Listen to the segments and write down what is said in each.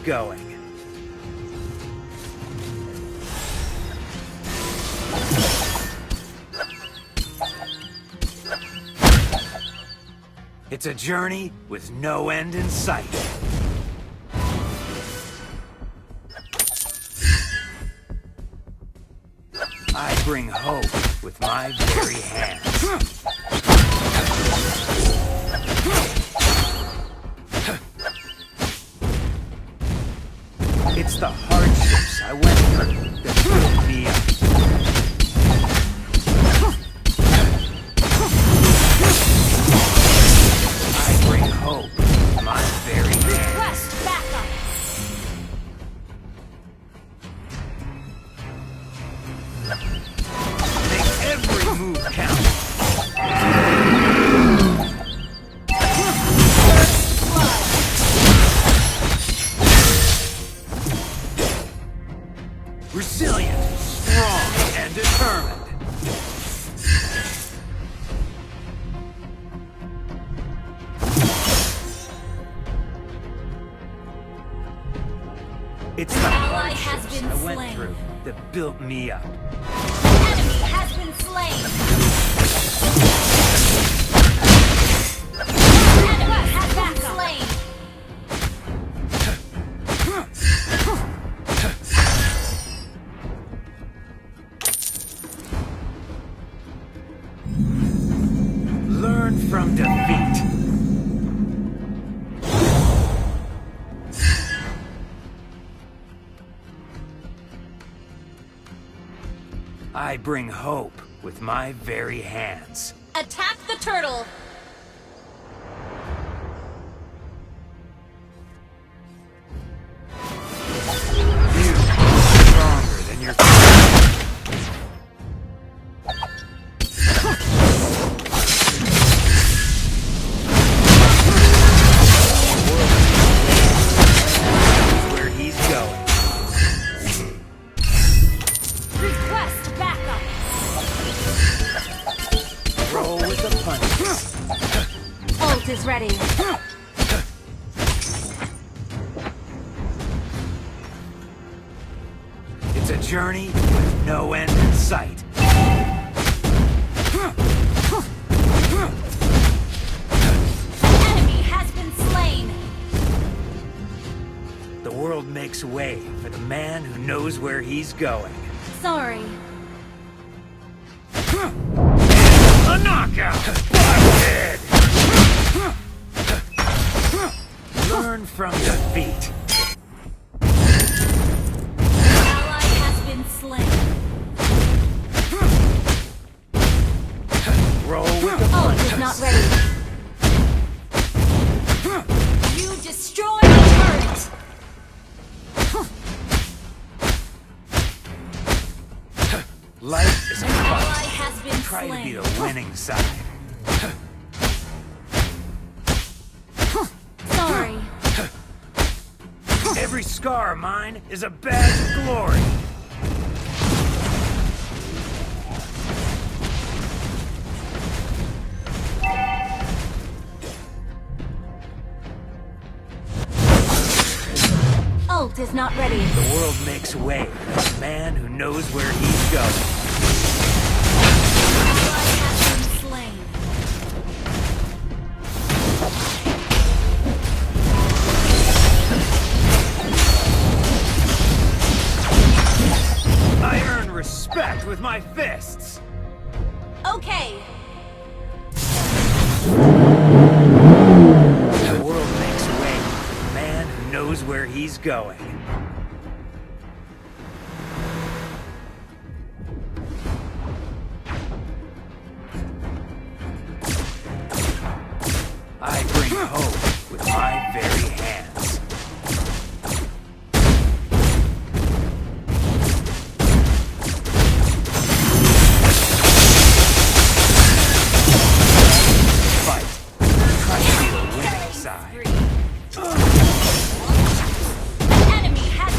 going. It's a journey with no end in sight. I bring hope with my very hands. It's the hardships I went through that built me up. I bring hope with my very hands. Request backup. Make every move count. Resilient, strong, and determined. It's the Ally has hardships been I went slain. through that built me up. Enemy has been slain. Enemy has been slain. Learn from defeat. I bring hope with my very hands. Attack the turtle. You are stronger than your where he's going. Request backup. Roll with the punches. Ult is ready. It's a journey with no end in sight. Enemy has been slain. The world makes way for the man who knows where he's going. Sorry. A knockout! Busted! Learn from defeat. Ally has been slain. Roll with the Ult punches. is not ready. You destroyed the turret. Life is a Ally fight. has been Try to be slain. the winning side. Sorry. Every scar of mine is a badge of glory. Ult is not ready. The world makes way for the man who knows where he's going. Ally has been slain. I earn respect with my fists. Okay. The world makes way for the man who knows where he's going. I bring hope with my very hands. Fight. Try to be the winning side. Enemy has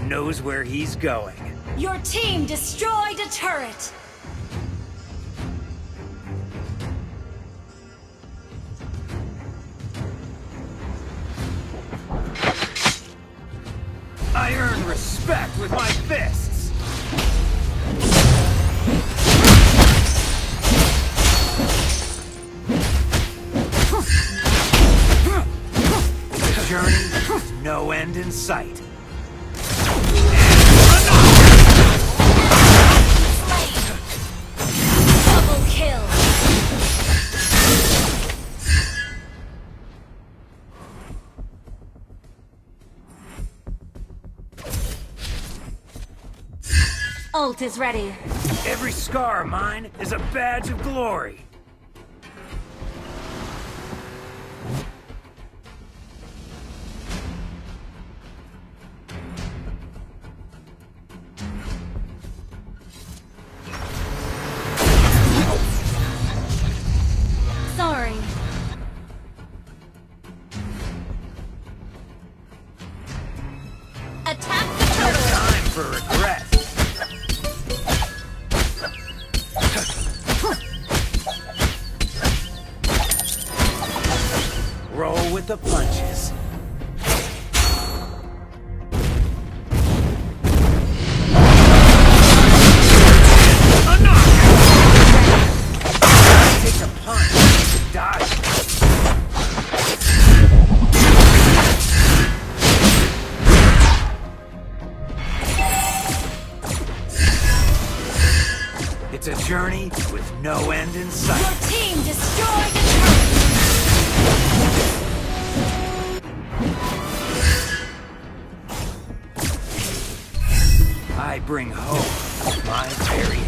knows where he's going. Your team destroyed a turret! I earn respect with my fists! The journey with no end in sight. Double kill! Ult is ready. Every scar of mine is a badge of glory. Sorry. Attack the No turtle! time for regret. Roll with the punches. A knockout! Take a punch to dodge. It's a journey with no end in Your sight. team destroyed a turret! I bring hope with my very